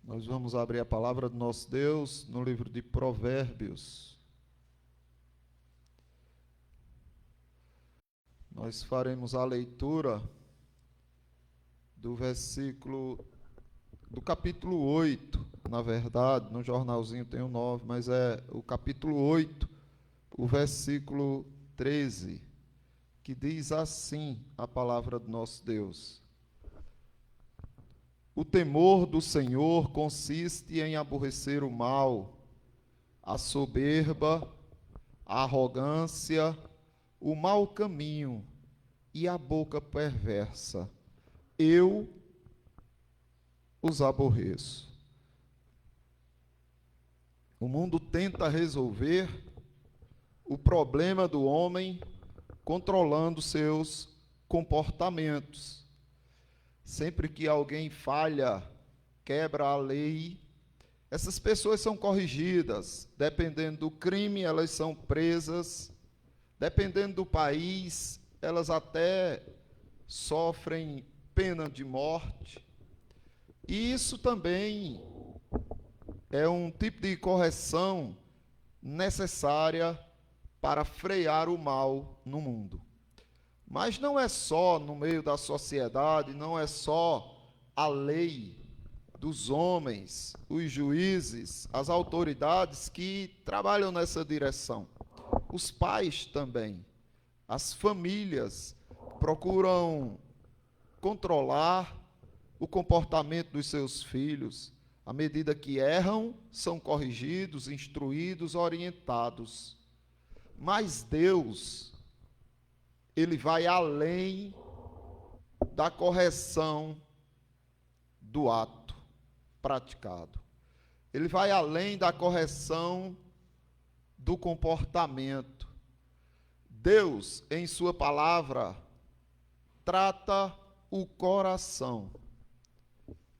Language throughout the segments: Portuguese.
Nós vamos abrir a palavra do nosso Deus no livro de Provérbios. Nós faremos a leitura do capítulo 8, na verdade, no jornalzinho tem o 9, mas é o capítulo 8, o versículo 13, que diz assim a palavra do nosso Deus: O temor do Senhor consiste em aborrecer o mal, a soberba, a arrogância, o mau caminho e a boca perversa. Eu os aborreço. O mundo tenta resolver o problema do homem controlando seus comportamentos. Sempre que alguém falha, quebra a lei, essas pessoas são corrigidas. Dependendo do crime, elas são presas. Dependendo do país, elas até sofrem pena de morte. E isso também é um tipo de correção necessária para frear o mal no mundo. Mas não é só no meio da sociedade, não é só a lei dos homens, os juízes, as autoridades que trabalham nessa direção. Os pais também, as famílias procuram controlar o comportamento dos seus filhos. À medida que erram, são corrigidos, instruídos, orientados. Mas Deus, Ele vai além da correção do ato praticado. Ele vai além da correção do comportamento. Deus, em sua palavra, trata o coração.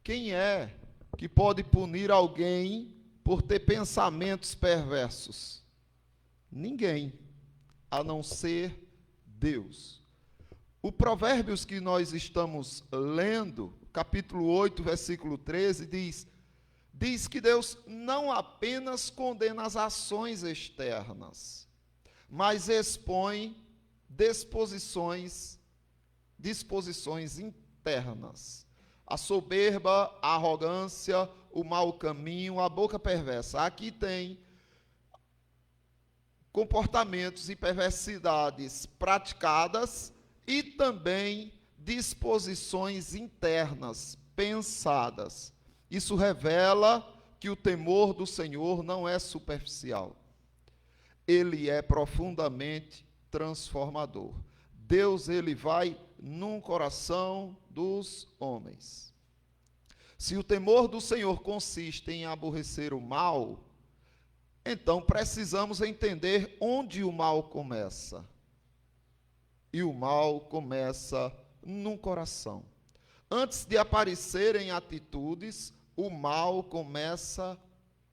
Quem é que pode punir alguém por ter pensamentos perversos? Ninguém, a não ser Deus. O Provérbios que nós estamos lendo, capítulo 8, versículo 13, diz que Deus não apenas condena as ações externas, mas expõe disposições internas. A soberba, a arrogância, o mau caminho, a boca perversa. Aqui tem comportamentos e perversidades praticadas e também disposições internas, pensadas. Isso revela que o temor do Senhor não é superficial. Ele é profundamente transformador. Deus, ele vai no coração dos homens. Se o temor do Senhor consiste em aborrecer o mal, então precisamos entender onde o mal começa. E o mal começa no coração. Antes de aparecerem atitudes, o mal começa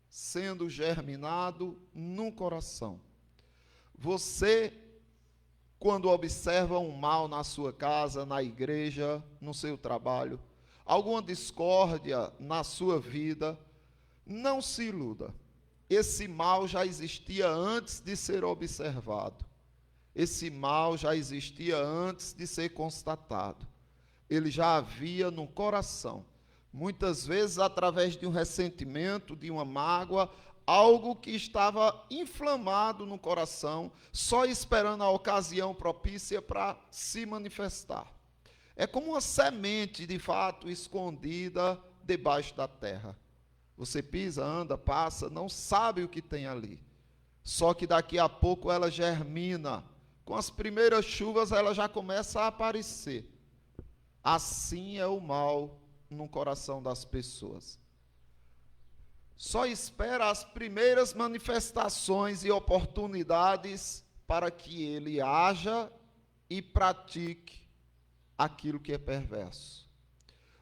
sendo germinado no coração. Você, quando observa um mal na sua casa, na igreja, no seu trabalho, alguma discórdia na sua vida, não se iluda. Esse mal já existia antes de ser observado. Esse mal já existia antes de ser constatado. Ele já havia no coração. Muitas vezes através de um ressentimento, de uma mágoa, algo que estava inflamado no coração, só esperando a ocasião propícia para se manifestar. É como uma semente, de fato, escondida debaixo da terra. Você pisa, anda, passa, não sabe o que tem ali. Só que daqui a pouco ela germina. Com as primeiras chuvas ela já começa a aparecer. Assim é o mal no coração das pessoas. Só espera as primeiras manifestações e oportunidades para que ele haja e pratique aquilo que é perverso.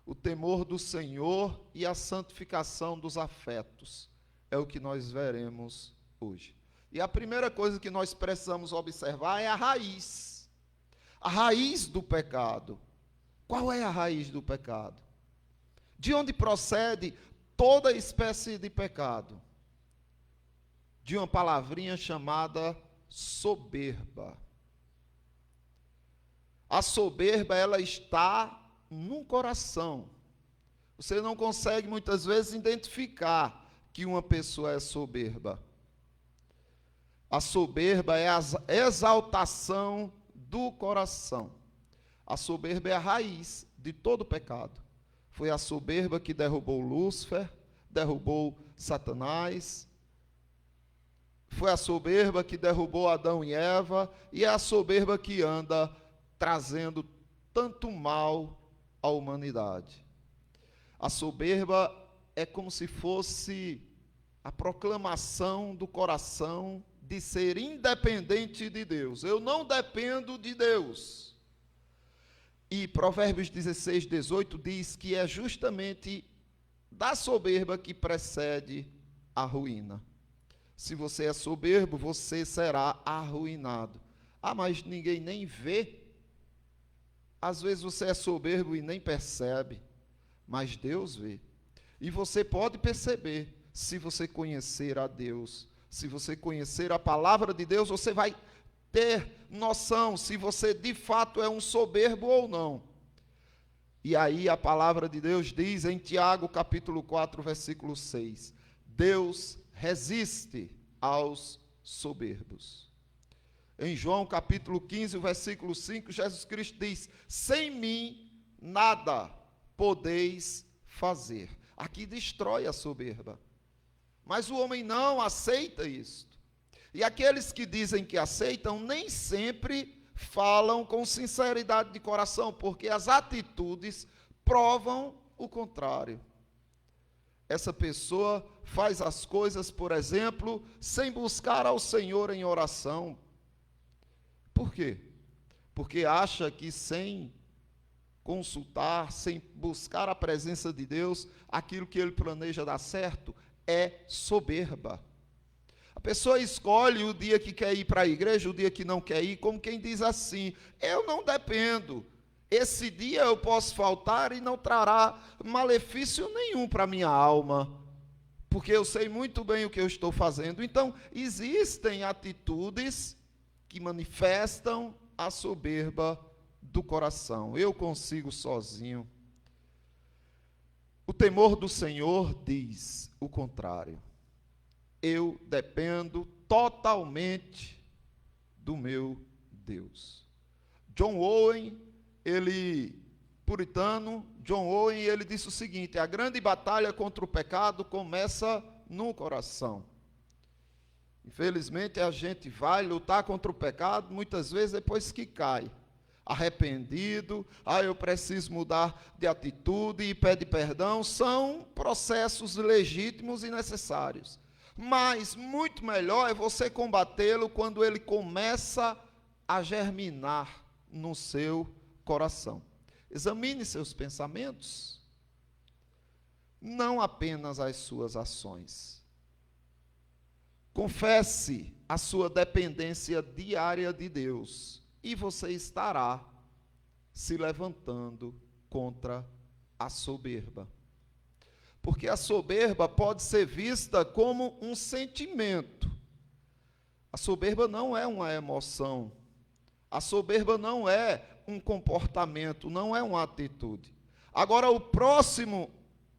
O temor do Senhor e a santificação dos afetos é o que nós veremos hoje. E a primeira coisa que nós precisamos observar é a raiz do pecado. Qual é a raiz do pecado? De onde procede toda espécie de pecado de uma palavrinha chamada soberba. A soberba, ela está no coração. Você não consegue muitas vezes identificar que uma pessoa é soberba. A soberba é a exaltação do coração. A soberba é a raiz de todo pecado. Foi a soberba que derrubou Lúcifer, derrubou Satanás. Foi a soberba que derrubou Adão e Eva, e é a soberba que anda trazendo tanto mal à humanidade. A soberba é como se fosse a proclamação do coração de ser independente de Deus. Eu não dependo de Deus. E Provérbios 16, 18 diz que é justamente da soberba que precede a ruína. Se você é soberbo, você será arruinado. Ah, mas ninguém nem vê. Às vezes você é soberbo e nem percebe, mas Deus vê. E você pode perceber, se você conhecer a Deus, se você conhecer a palavra de Deus, você vai ter noção se você de fato é um soberbo ou não. E aí a palavra de Deus diz em Tiago capítulo 4, versículo 6, Deus resiste aos soberbos. Em João capítulo 15, versículo 5, Jesus Cristo diz, sem mim nada podeis fazer. Aqui destrói a soberba. Mas o homem não aceita isto. E aqueles que dizem que aceitam, nem sempre falam com sinceridade de coração, porque as atitudes provam o contrário. Essa pessoa faz as coisas, por exemplo, sem buscar ao Senhor em oração. Por quê? Porque acha que sem consultar, sem buscar a presença de Deus, aquilo que ele planeja dar certo é soberba. A pessoa escolhe o dia que quer ir para a igreja, o dia que não quer ir, como quem diz assim, eu não dependo, esse dia eu posso faltar e não trará malefício nenhum para a minha alma, porque eu sei muito bem o que eu estou fazendo. Então, existem atitudes que manifestam a soberba do coração. Eu consigo sozinho. O temor do Senhor diz o contrário. Eu dependo totalmente do meu Deus. John Owen, puritano, John Owen, ele disse o seguinte, a grande batalha contra o pecado começa no coração. Infelizmente, a gente vai lutar contra o pecado, muitas vezes depois que cai. Arrependido, eu preciso mudar de atitude e pede perdão, são processos legítimos e necessários. Mas muito melhor é você combatê-lo quando ele começa a germinar no seu coração. Examine seus pensamentos, não apenas as suas ações. Confesse a sua dependência diária de Deus e você estará se levantando contra a soberba. Porque a soberba pode ser vista como um sentimento. A soberba não é uma emoção. A soberba não é um comportamento, não é uma atitude. Agora, o próximo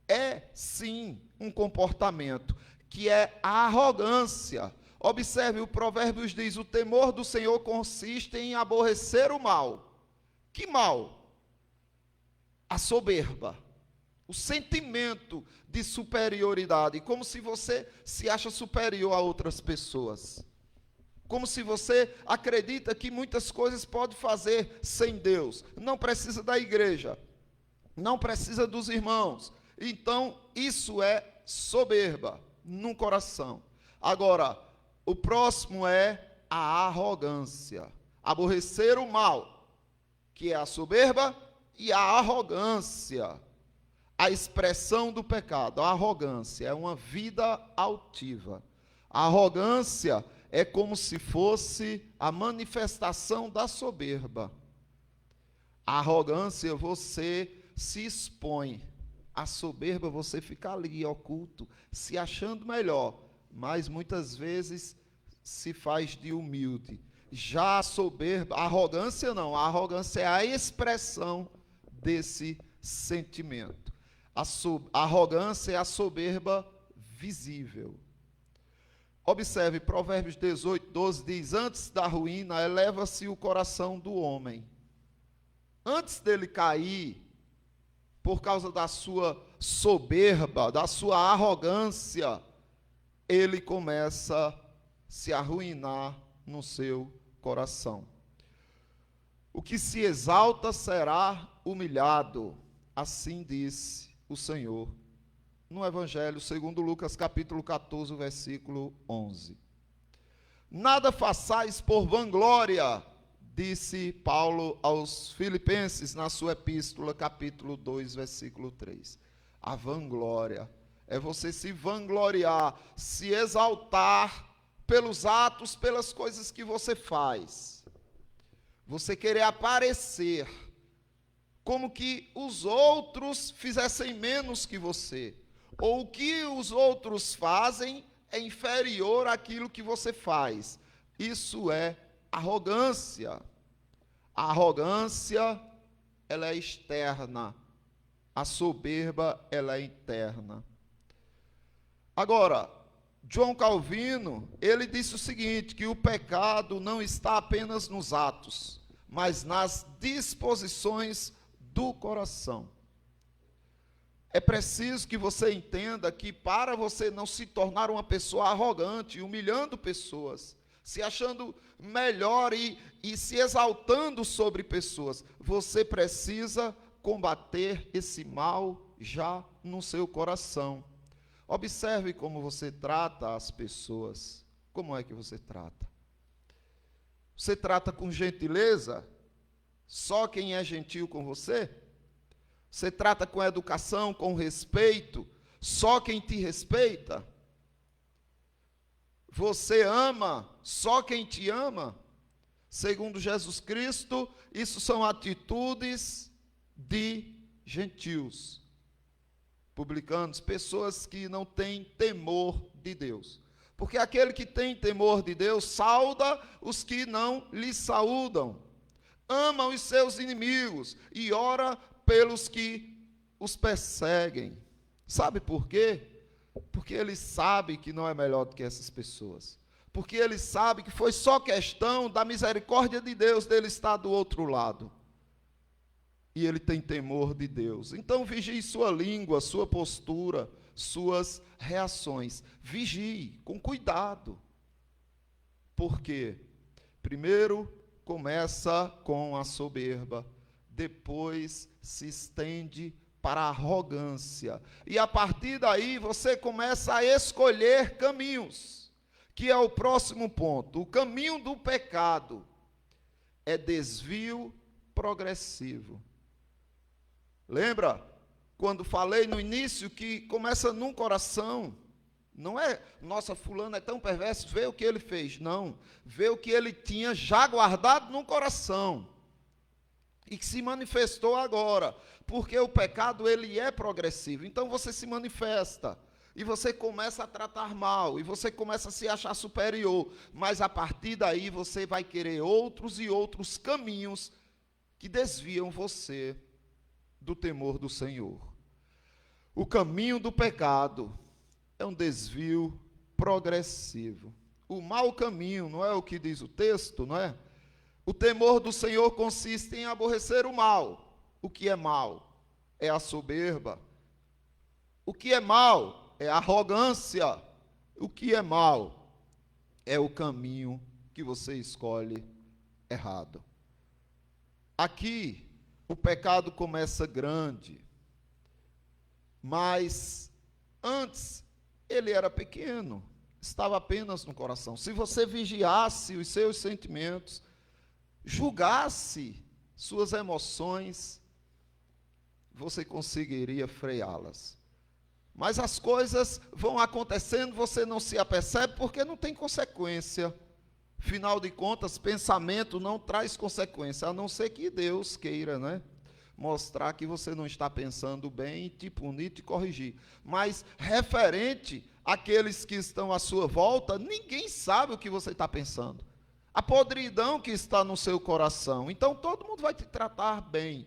é, sim, um comportamento, que é a arrogância. Observe, o Provérbios diz, o temor do Senhor consiste em aborrecer o mal. Que mal? A soberba. O sentimento de superioridade, como se você se acha superior a outras pessoas. Como se você acredita que muitas coisas pode fazer sem Deus. Não precisa da igreja. Não precisa dos irmãos. Então, isso é soberba no coração. Agora, o próximo é a arrogância. Aborrecer o mal, que é a soberba, e a arrogância. A expressão do pecado, a arrogância, é uma vida altiva. A arrogância é como se fosse a manifestação da soberba. A arrogância, você se expõe. A soberba, você fica ali, oculto, se achando melhor, mas muitas vezes se faz de humilde. Já a soberba, a arrogância não, a arrogância é a expressão desse sentimento. A arrogância é a soberba visível. Observe, Provérbios 18, 12 diz: antes da ruína eleva-se o coração do homem. Antes dele cair, por causa da sua soberba, da sua arrogância, ele começa a se arruinar no seu coração. O que se exalta será humilhado, assim disse o Senhor no Evangelho segundo Lucas capítulo 14, versículo 11. Nada façais por vanglória, disse Paulo aos Filipenses na sua epístola, capítulo 2, versículo 3. A vanglória é você se vangloriar, se exaltar pelos atos, pelas coisas que você faz. Você querer aparecer como que os outros fizessem menos que você, ou o que os outros fazem é inferior àquilo que você faz. Isso é arrogância. A arrogância, ela é externa. A soberba, ela é interna. Agora, João Calvino, ele disse o seguinte, que o pecado não está apenas nos atos, mas nas disposições do coração. É preciso que você entenda que para você não se tornar uma pessoa arrogante, humilhando pessoas, se achando melhor e se exaltando sobre pessoas, você precisa combater esse mal já no seu coração. Observe como você trata as pessoas. Como é que você trata? Você trata com gentileza? Só quem é gentil com você? Você trata com educação, com respeito? Só quem te respeita? Você ama só quem te ama? Segundo Jesus Cristo, isso são atitudes de gentios, publicanos, pessoas que não têm temor de Deus. Porque aquele que tem temor de Deus sauda os que não lhe saúdam, ama os seus inimigos e ora pelos que os perseguem. Sabe por quê? Porque ele sabe que não é melhor do que essas pessoas. Porque ele sabe que foi só questão da misericórdia de Deus dele estar do outro lado. E ele tem temor de Deus. Então vigie sua língua, sua postura, suas reações. Vigie com cuidado. Por quê? Primeiro começa com a soberba, depois se estende para a arrogância. E a partir daí você começa a escolher caminhos, que é o próximo ponto. O caminho do pecado é desvio progressivo. Lembra quando falei no início que começa num coração? Não é, nossa, fulano é tão perverso, vê o que ele fez. Não, vê o que ele tinha já guardado no coração e que se manifestou agora, porque o pecado ele é progressivo. Então você se manifesta e você começa a tratar mal e você começa a se achar superior, mas a partir daí você vai querer outros e outros caminhos que desviam você do temor do Senhor. O caminho do pecado é um desvio progressivo. O mau caminho, não é o que diz o texto, não é? O temor do Senhor consiste em aborrecer o mal. O que é mal? É a soberba. O que é mal? É a arrogância. O que é mal? É o caminho que você escolhe errado. Aqui, o pecado começa grande, mas antes ele era pequeno, estava apenas no coração. Se você vigiasse os seus sentimentos, julgasse suas emoções, você conseguiria freá-las. Mas as coisas vão acontecendo, você não se apercebe porque não tem consequência. Afinal de contas, pensamento não traz consequência, a não ser que Deus queira, né? mostrar que você não está pensando bem, te punir, te corrigir. Mas referente àqueles que estão à sua volta, ninguém sabe o que você está pensando. A podridão que está no seu coração. Então todo mundo vai te tratar bem.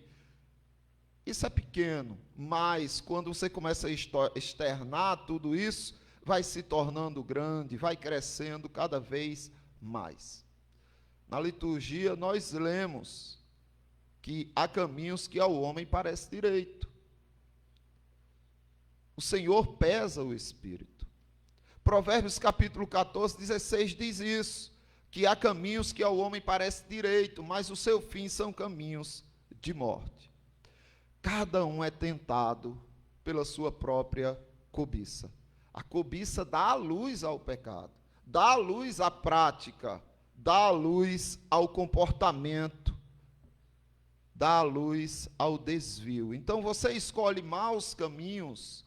Isso é pequeno, mas quando você começa a externar tudo isso, vai se tornando grande, vai crescendo cada vez mais. Na liturgia nós lemos que há caminhos que ao homem parece direito. O Senhor pesa o espírito. Provérbios capítulo 14, 16 diz isso, que há caminhos que ao homem parece direito, mas o seu fim são caminhos de morte. Cada um é tentado pela sua própria cobiça. A cobiça dá a luz ao pecado, dá a luz à prática, dá a luz ao comportamento, dá a luz ao desvio. Então você escolhe maus caminhos,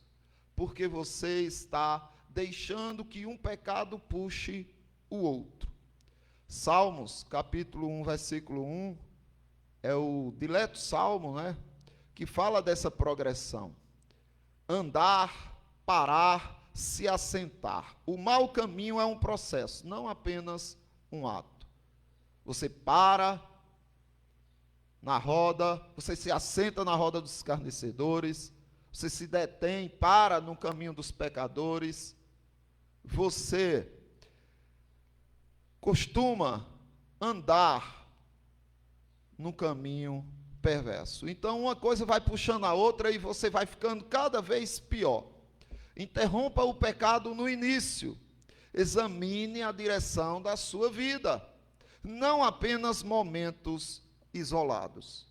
porque você está deixando que um pecado puxe o outro. Salmos, capítulo 1, versículo 1, é o dileto salmo, que fala dessa progressão. Andar, parar, se assentar. O mau caminho é um processo, não apenas um ato. Você para na roda, você se assenta na roda dos escarnecedores, você se detém, para no caminho dos pecadores, você costuma andar no caminho perverso. Então uma coisa vai puxando a outra e você vai ficando cada vez pior. Interrompa o pecado no início. Examine a direção da sua vida, não apenas momentos isolados.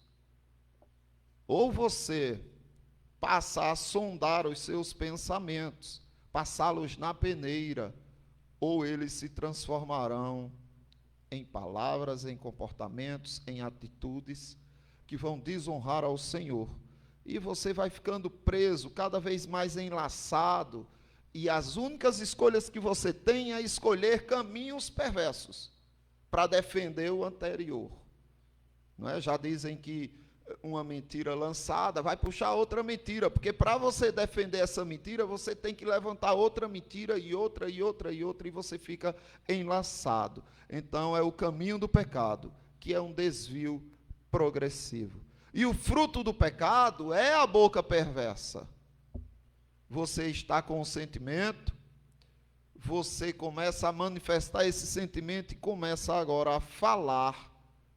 Ou você passa a sondar os seus pensamentos, passá-los na peneira, ou eles se transformarão em palavras, em comportamentos, em atitudes que vão desonrar ao Senhor. E você vai ficando preso, cada vez mais enlaçado, e as únicas escolhas que você tem é escolher caminhos perversos para defender o anterior. Não é? Já dizem que uma mentira lançada vai puxar outra mentira, porque para você defender essa mentira, você tem que levantar outra mentira e outra, e outra, e outra, e você fica enlaçado. Então é o caminho do pecado, que é um desvio progressivo. E o fruto do pecado é a boca perversa. Você está com o sentimento, você começa a manifestar esse sentimento e começa agora a falar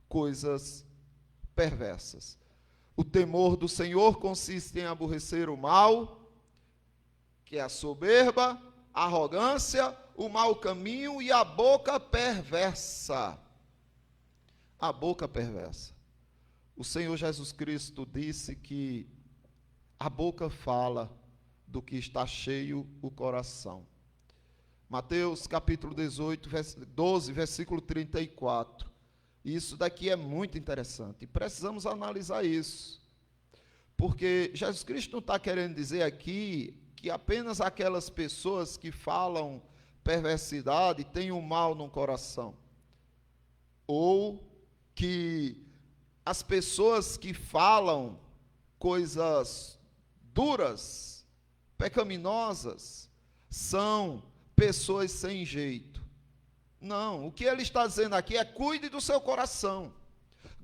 coisas perversas. O temor do Senhor consiste em aborrecer o mal, que é a soberba, a arrogância, o mau caminho e a boca perversa. A boca perversa. O Senhor Jesus Cristo disse que a boca fala do que está cheio o coração. Mateus capítulo 12, versículo 34. Isso daqui é muito interessante, e precisamos analisar isso, porque Jesus Cristo não está querendo dizer aqui que apenas aquelas pessoas que falam perversidade têm o mal no coração, ou que as pessoas que falam coisas duras, pecaminosas, são pessoas sem jeito. Não, o que ele está dizendo aqui é: cuide do seu coração,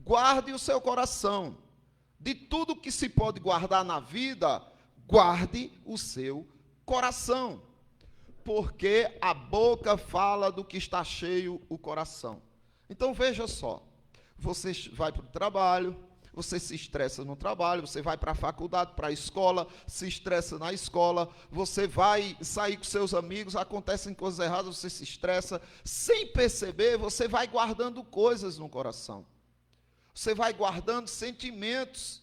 guarde o seu coração. De tudo que se pode guardar na vida, guarde o seu coração, porque a boca fala do que está cheio o coração. Então veja só, você vai para o trabalho, você se estressa no trabalho, você vai para a faculdade, para a escola, se estressa na escola, você vai sair com seus amigos, acontecem coisas erradas, você se estressa, sem perceber, você vai guardando coisas no coração. Você vai guardando sentimentos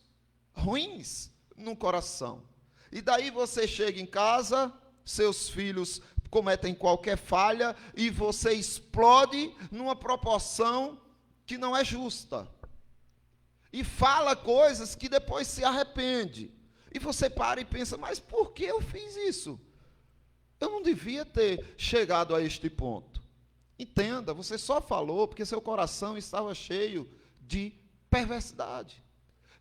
ruins no coração. E daí você chega em casa, seus filhos cometem qualquer falha e você explode numa proporção que não é justa. E fala coisas que depois se arrepende. E você para e pensa: mas por que eu fiz isso? Eu não devia ter chegado a este ponto. Entenda, você só falou porque seu coração estava cheio de perversidade,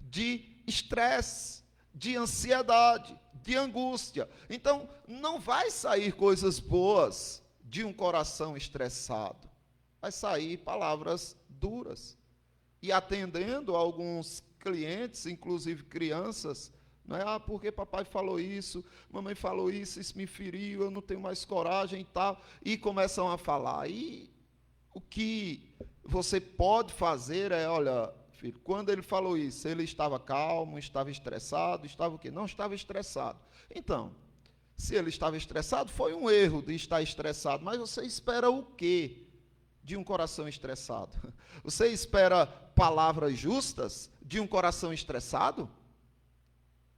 de estresse, de ansiedade, de angústia. Então, não vai sair coisas boas de um coração estressado. Vai sair palavras duras. E atendendo a alguns clientes, inclusive crianças, não é? Ah, porque papai falou isso, mamãe falou isso me feriu, eu não tenho mais coragem e tal. E começam a falar. E o que você pode fazer é, olha, filho, quando ele falou isso, ele estava calmo, estava estressado, estava o quê? Não estava estressado. Então, se ele estava estressado, foi um erro de estar estressado, mas você espera o quê de um coração estressado? Você espera palavras justas de um coração estressado?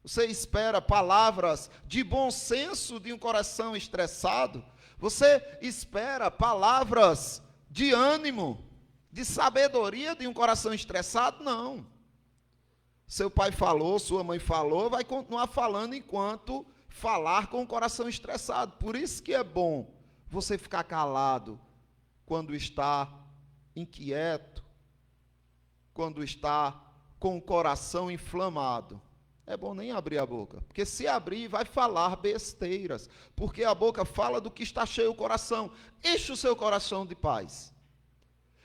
Você espera palavras de bom senso de um coração estressado? Você espera palavras de ânimo, de sabedoria de um coração estressado? Não. Seu pai falou, sua mãe falou, vai continuar falando enquanto falar com o coração estressado. Por isso que é bom você ficar calado quando está inquieto, quando está com o coração inflamado. É bom nem abrir a boca, porque se abrir vai falar besteiras, porque a boca fala do que está cheio o coração. Enche o seu coração de paz.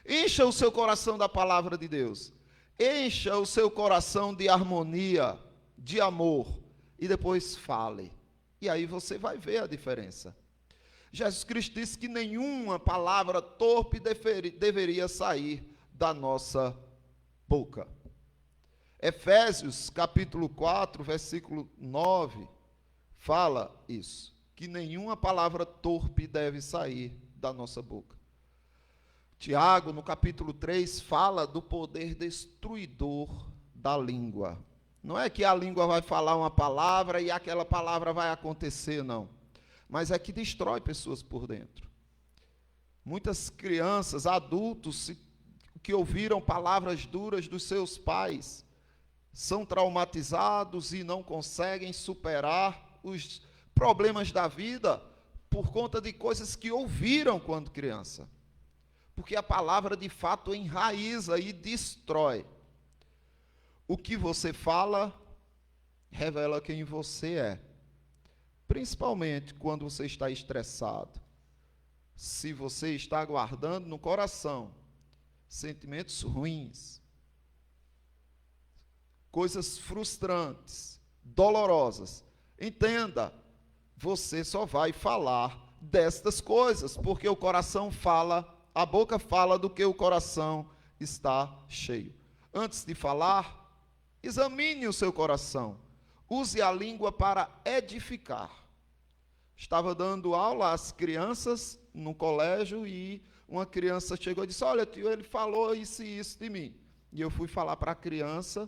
Encha o seu coração da palavra de Deus. Encha o seu coração de harmonia, de amor, e depois fale. E aí você vai ver a diferença. Jesus Cristo disse que nenhuma palavra torpe deveria sair da nossa boca. Efésios, capítulo 4, versículo 9, fala isso, que nenhuma palavra torpe deve sair da nossa boca. Tiago, no capítulo 3, fala do poder destruidor da língua. Não é que a língua vai falar uma palavra e aquela palavra vai acontecer, não. Mas é que destrói pessoas por dentro. Muitas crianças, adultos, que ouviram palavras duras dos seus pais, são traumatizados e não conseguem superar os problemas da vida por conta de coisas que ouviram quando criança. Porque a palavra de fato enraiza e destrói. O que você fala revela quem você é. Principalmente quando você está estressado. Se você está guardando no coração sentimentos ruins, coisas frustrantes, dolorosas, entenda, você só vai falar destas coisas, porque o coração fala, a boca fala do que o coração está cheio. Antes de falar, examine o seu coração, use a língua para edificar. Estava dando aula às crianças no colégio e uma criança chegou e disse, olha tio, ele falou isso e isso de mim. E eu fui falar para a criança.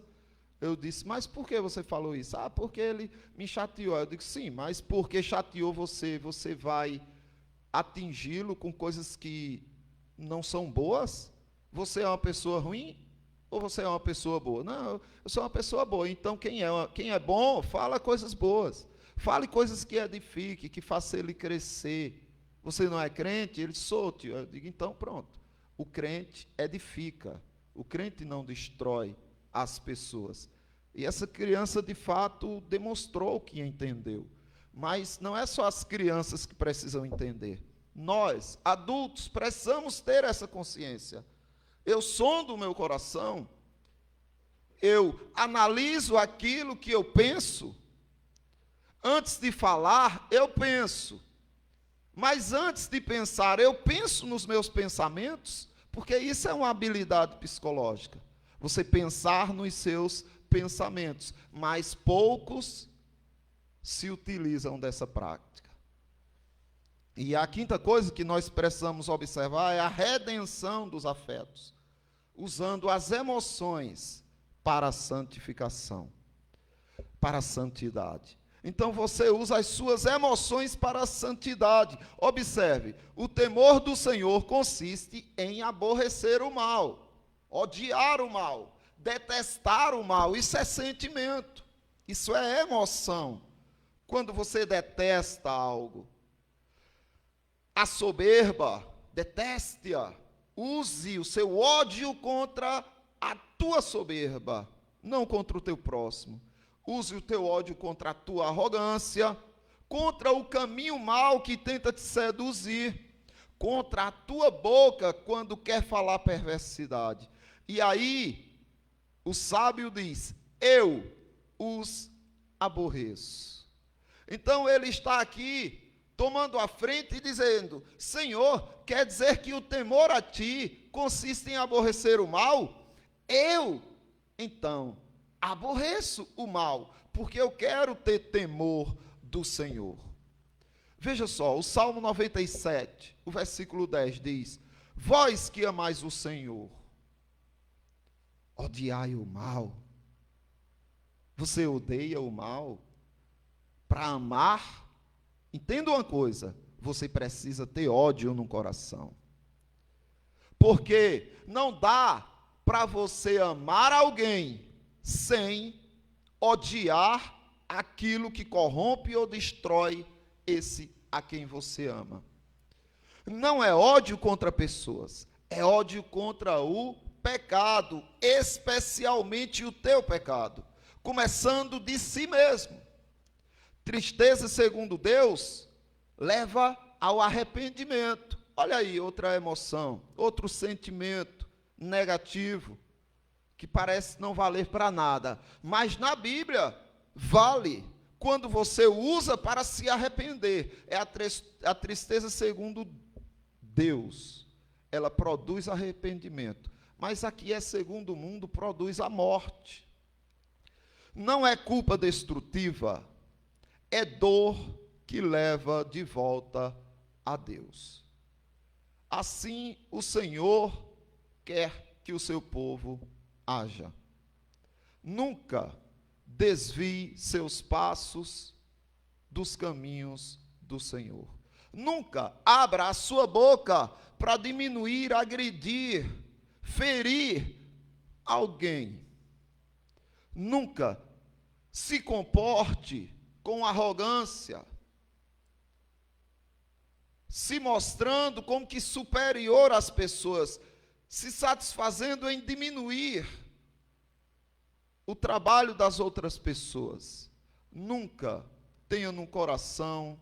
Eu disse, mas por que você falou isso? Ah, porque ele me chateou. Eu digo, sim, mas porque chateou você, você vai atingi-lo com coisas que não são boas? Você é uma pessoa ruim ou você é uma pessoa boa? Não, eu sou uma pessoa boa. Então, quem é bom, fala coisas boas. Fale coisas que edifiquem, que façam ele crescer. Você não é crente? Ele sou, tio. Eu digo, então pronto. O crente edifica. O crente não destrói as pessoas. E essa criança, de fato, demonstrou que entendeu. Mas não é só as crianças que precisam entender. Nós, adultos, precisamos ter essa consciência. Eu sondo o meu coração, eu analiso aquilo que eu penso. Antes de falar, eu penso. Mas antes de pensar, eu penso nos meus pensamentos, porque isso é uma habilidade psicológica. Você pensar nos seus pensamentos, mas poucos se utilizam dessa prática. E a quinta coisa que nós precisamos observar é a redenção dos afetos, usando as emoções para a santificação, para a santidade. Então você usa as suas emoções para a santidade. Observe, o temor do Senhor consiste em aborrecer o mal, odiar o mal, detestar o mal. Isso é sentimento, isso é emoção. Quando você detesta algo, a soberba, deteste-a, use o seu ódio contra a tua soberba, não contra o teu próximo. Use o teu ódio contra a tua arrogância, contra o caminho mau que tenta te seduzir, contra a tua boca quando quer falar perversidade. E aí, o sábio diz: eu os aborreço. Então ele está aqui tomando a frente e dizendo: Senhor, quer dizer que o temor a ti consiste em aborrecer o mal? Eu, então, aborreço o mal, porque eu quero ter temor do Senhor. Veja só, o Salmo 97, o versículo 10 diz: vós que amais o Senhor, odiai o mal. Você odeia o mal? Para amar, entenda uma coisa, você precisa ter ódio no coração. Porque não dá para você amar alguém sem odiar aquilo que corrompe ou destrói esse a quem você ama. Não é ódio contra pessoas, é ódio contra o pecado, especialmente o teu pecado, começando de si mesmo. Tristeza, segundo Deus, leva ao arrependimento. Olha aí, outra emoção, outro sentimento negativo, que parece não valer para nada, mas na Bíblia vale quando você usa para se arrepender. É a tristeza segundo Deus, ela produz arrependimento, mas aqui é segundo o mundo, produz a morte. Não é culpa destrutiva, é dor que leva de volta a Deus. Assim o Senhor quer que o seu povo haja. Nunca desvie seus passos dos caminhos do Senhor. Nunca abra a sua boca para diminuir, agredir, ferir alguém. Nunca se comporte com arrogância, se mostrando como que superior às pessoas, se satisfazendo em diminuir o trabalho das outras pessoas. Nunca tenha no coração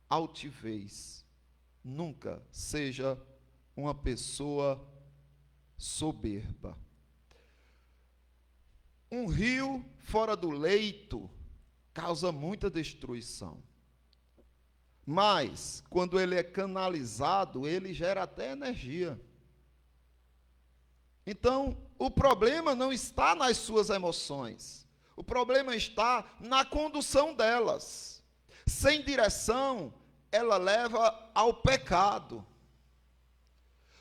altivez. Nunca seja uma pessoa soberba. Um rio fora do leito causa muita destruição. Mas, quando ele é canalizado, ele gera até energia. Então, o problema não está nas suas emoções. O problema está na condução delas. Sem direção, ela leva ao pecado.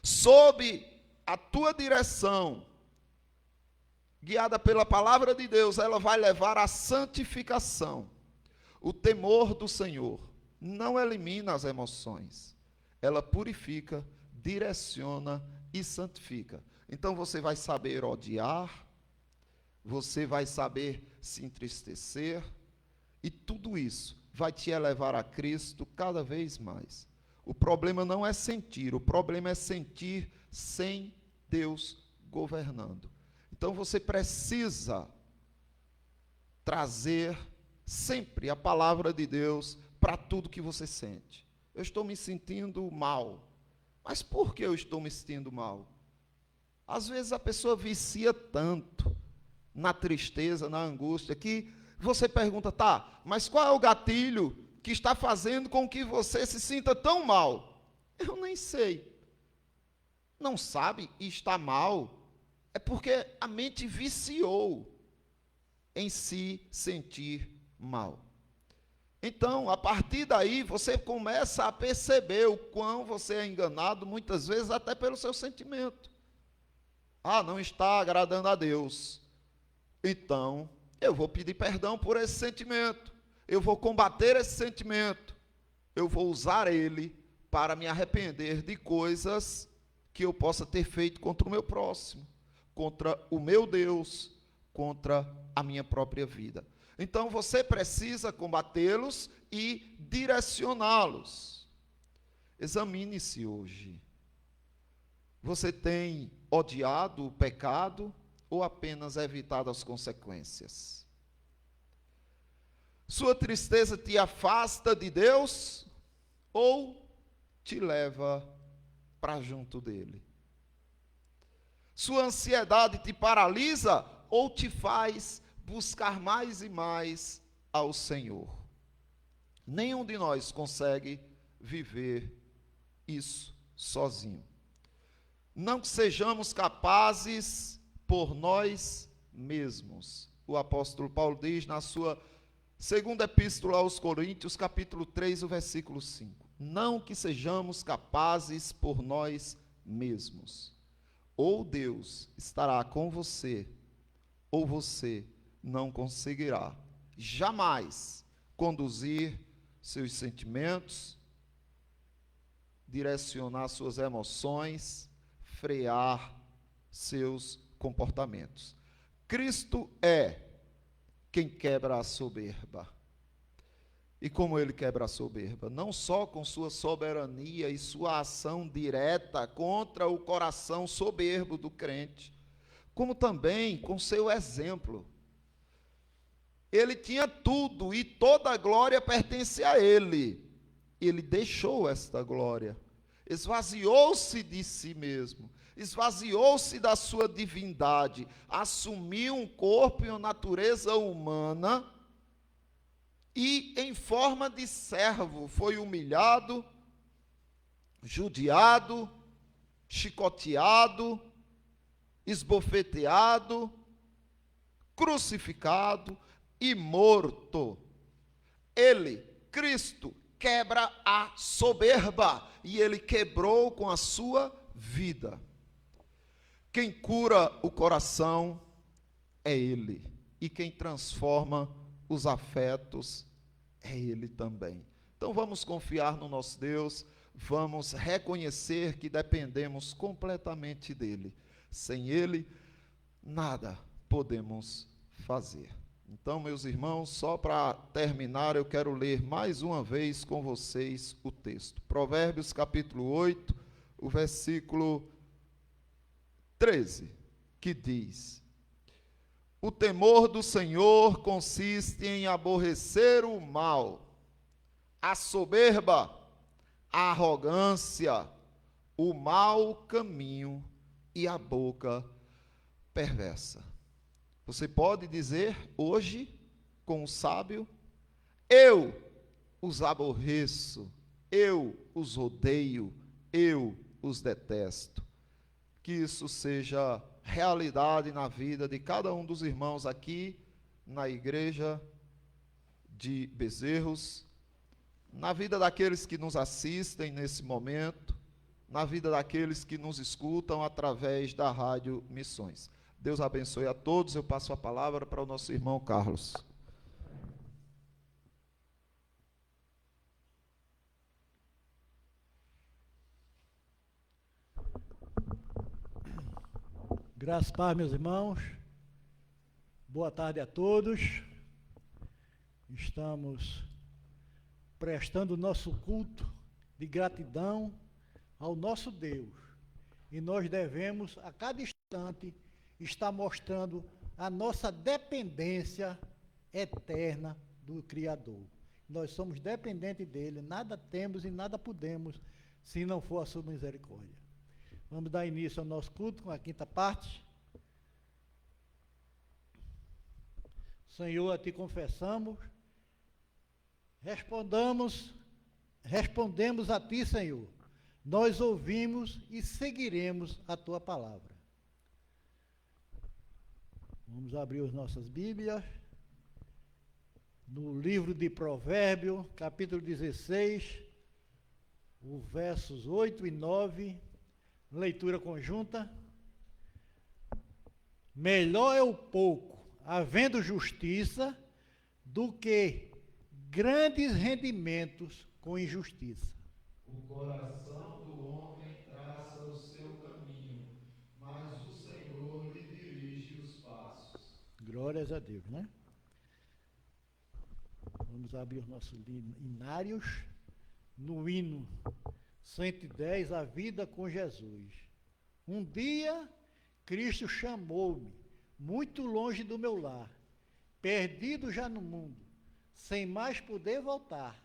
Sob a tua direção, guiada pela palavra de Deus, ela vai levar à santificação. O temor do Senhor não elimina as emoções. Ela purifica, direciona e santifica. Então você vai saber odiar, você vai saber se entristecer, e tudo isso vai te elevar a Cristo cada vez mais. O problema não é sentir, o problema é sentir sem Deus governando. Então você precisa trazer sempre a palavra de Deus para tudo que você sente. Eu estou me sentindo mal. Mas por que eu estou me sentindo mal? Às vezes a pessoa vicia tanto na tristeza, na angústia, que você pergunta: tá, mas qual é o gatilho que está fazendo com que você se sinta tão mal? Eu nem sei. Não sabe e está mal? É porque a mente viciou em se sentir mal. Então, a partir daí, você começa a perceber o quão você é enganado, muitas vezes até pelo seu sentimento. Ah, não está agradando a Deus. Então, eu vou pedir perdão por esse sentimento. Eu vou combater esse sentimento. Eu vou usar ele para me arrepender de coisas que eu possa ter feito contra o meu próximo, contra o meu Deus, contra a minha própria vida. Então você precisa combatê-los e direcioná-los. Examine-se hoje. Você tem odiado o pecado ou apenas evitar as consequências? Sua tristeza te afasta de Deus ou te leva para junto dele? Sua ansiedade te paralisa ou te faz buscar mais e mais ao Senhor? Nenhum de nós consegue viver isso sozinho. Não que sejamos capazes por nós mesmos. O apóstolo Paulo diz na sua segunda epístola aos Coríntios, capítulo 3, o versículo 5. Não que sejamos capazes por nós mesmos. Ou Deus estará com você, ou você não conseguirá jamais conduzir seus sentimentos, direcionar suas emoções, frear seus comportamentos. Cristo é quem quebra a soberba. E como ele quebra a soberba? Não só com sua soberania e sua ação direta contra o coração soberbo do crente, como também com seu exemplo. Ele tinha tudo e toda a glória pertence a ele. Ele deixou esta glória, esvaziou-se de si mesmo, esvaziou-se da sua divindade, assumiu um corpo e uma natureza humana e, em forma de servo, foi humilhado, judiado, chicoteado, esbofeteado, crucificado e morto. Ele, Cristo, quebra a soberba, e ele quebrou com a sua vida. Quem cura o coração é ele, e quem transforma os afetos é ele também. Então vamos confiar no nosso Deus, vamos reconhecer que dependemos completamente dele. Sem ele, nada podemos fazer. Então, meus irmãos, só para terminar, eu quero ler mais uma vez com vocês o texto. Provérbios capítulo 8, o versículo 13, que diz: o temor do Senhor consiste em aborrecer o mal, a soberba, a arrogância, o mau caminho e a boca perversa. Você pode dizer hoje, com o sábio: eu os aborreço, eu os odeio, eu os detesto. Que isso seja realidade na vida de cada um dos irmãos aqui na igreja de Bezerros, na vida daqueles que nos assistem nesse momento, na vida daqueles que nos escutam através da Rádio Missões. Deus abençoe a todos. Eu passo a palavra para o nosso irmão Carlos. Graças a Deus, meus irmãos. Boa tarde a todos. Estamos prestando o nosso culto de gratidão ao nosso Deus. E nós devemos, a cada instante, estar mostrando a nossa dependência eterna do Criador. Nós somos dependentes dele, nada temos e nada podemos, se não for a sua misericórdia. Vamos dar início ao nosso culto com a quinta parte. Senhor, a ti confessamos, respondemos a ti, Senhor. Nós ouvimos e seguiremos a tua palavra. Vamos abrir as nossas Bíblias. No livro de Provérbios, capítulo 16, os versos 8 e 9, leitura conjunta. Melhor é o pouco, havendo justiça, do que grandes rendimentos com injustiça. O coração do homem traça o seu caminho, mas o Senhor lhe dirige os passos. Glórias a Deus, né? Vamos abrir os nossos hinários. No hino 110, a vida com Jesus. Um dia, Cristo chamou-me, muito longe do meu lar, perdido já no mundo, sem mais poder voltar.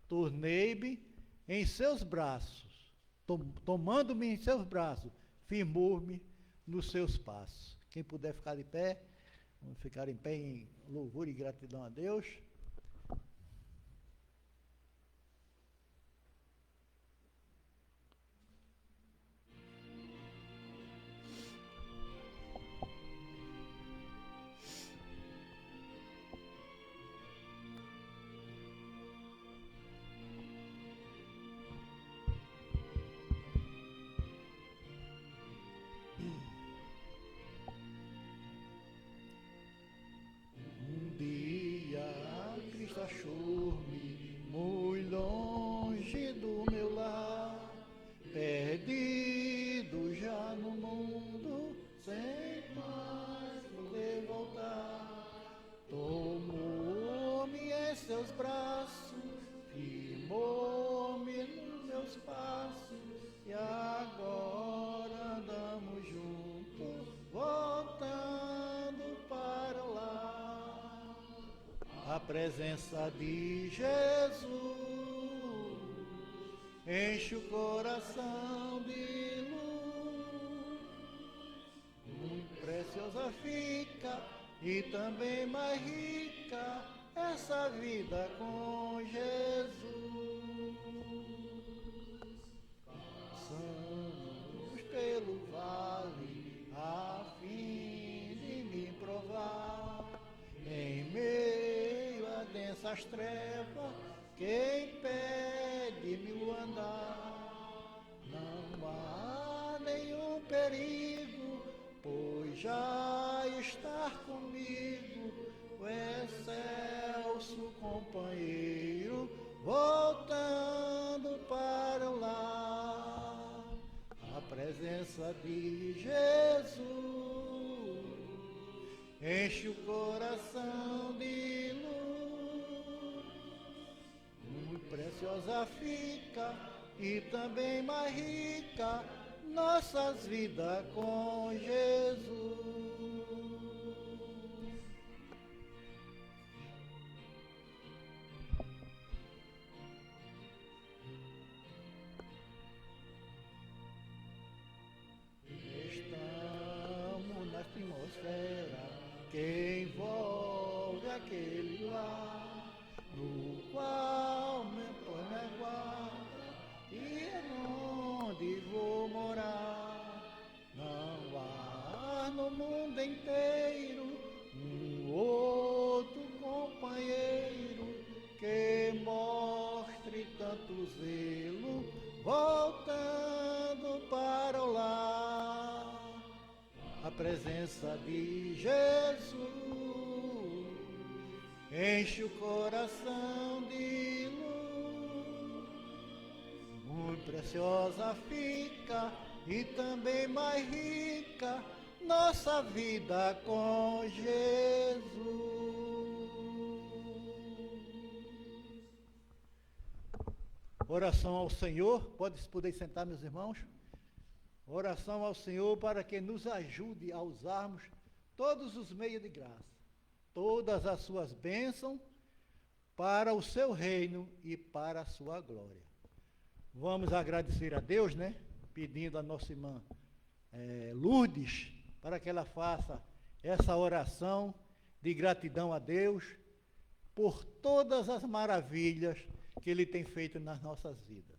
Tornei-me em seus braços, tomando-me em seus braços, firmou-me nos seus passos. Quem puder ficar de pé, vamos ficar em pé em louvor e gratidão a Deus. Um dia Cristo achou-me muito longe do meu lar, perdido já no mundo, sem mais poder voltar. Tomou-me em seus braços, firmou-me nos meus passos, e agora andamos juntos, voltando para lá. A presença de Jesus enche o coração de luz, muito preciosa fica e também mais rica essa vida com Jesus. Passamos pelo vale a fim de me provar, em meio a densas trevas que impede-me o andar. Não há nenhum perigo, pois já está comigo o excelso companheiro, voltando para o lar. A presença de Jesus enche o coração de luz, muito preciosa fica e também mais rica nossas vidas com Jesus. Estamos na atmosfera que envolve aquele lar, no qual me põe na guarda e é onde vou morar. Não há no mundo inteiro um outro companheiro que mostre tanto zelo, voltando para o lar. A presença de Jesus enche o coração de luz, muito preciosa fica e também mais rica nossa vida com Jesus. Oração ao Senhor, poder sentar, meus irmãos. Oração ao Senhor para que nos ajude a usarmos todos os meios de graça, todas as suas bênçãos para o seu reino e para a sua glória. Vamos agradecer a Deus, né? Pedindo a nossa irmã Lourdes para que ela faça essa oração de gratidão a Deus por todas as maravilhas que Ele tem feito nas nossas vidas.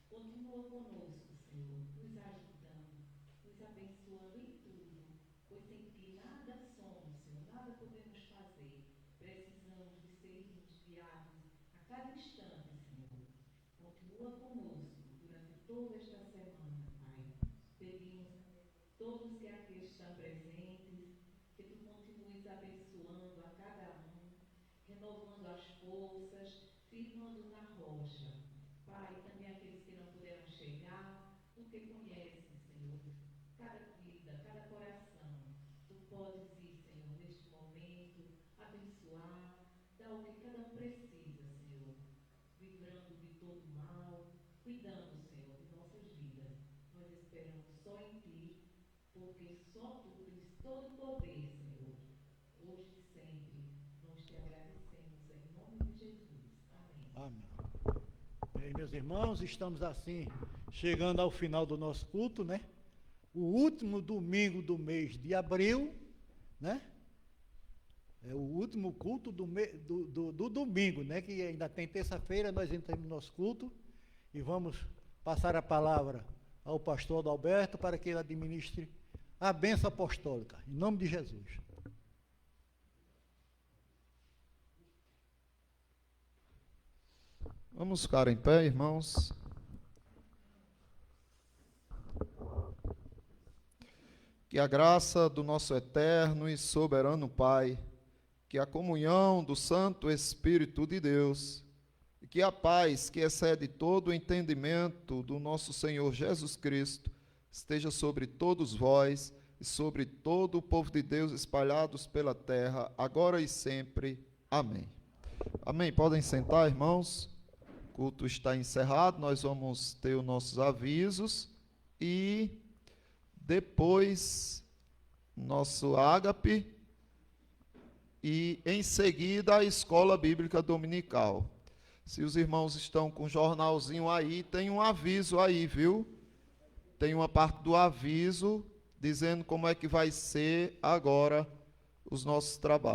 Continua conosco, Senhor, nos ajudando, nos abençoando em tudo, pois sem Ti nada somos, Senhor, nada podemos fazer. Precisamos de ser guiados a cada instante, Senhor. Continua conosco durante toda esta semana, Pai. Pedimos todos que aqui estão presentes, que tu continues abençoando a cada um, renovando as forças, firmando na rocha. Pai, também aqueles que não puderam chegar, porque conhecem, Senhor, cada vida, cada coração. Tu podes ir, Senhor, neste momento, abençoar, dar o que cada um precisa, Senhor, livrando de todo mal, cuidando, Senhor, de nossas vidas. Nós esperamos só em Ti, porque só Tu tens todo o poder, Senhor, hoje e sempre. Nós te agradecemos em nome de Jesus. Amém. Amém. Bem, meus irmãos, estamos assim chegando ao final do nosso culto, né? O último domingo do mês de abril, né? É o último culto do domingo, né? Que ainda tem terça-feira, nós entramos no nosso culto e vamos passar a palavra ao pastor Adalberto para que ele administre a bênção apostólica, em nome de Jesus. Vamos ficar em pé, irmãos. Que a graça do nosso eterno e soberano Pai, que a comunhão do Santo Espírito de Deus, e que a paz que excede todo o entendimento do nosso Senhor Jesus Cristo, esteja sobre todos vós e sobre todo o povo de Deus espalhados pela terra, agora e sempre. Amém. Amém. Podem sentar, irmãos. O culto está encerrado, nós vamos ter os nossos avisos e depois nosso ágape e em seguida a escola bíblica dominical. Se os irmãos estão com um jornalzinho aí, tem um aviso aí, viu? Tem uma parte do aviso dizendo como é que vai ser agora os nossos trabalhos.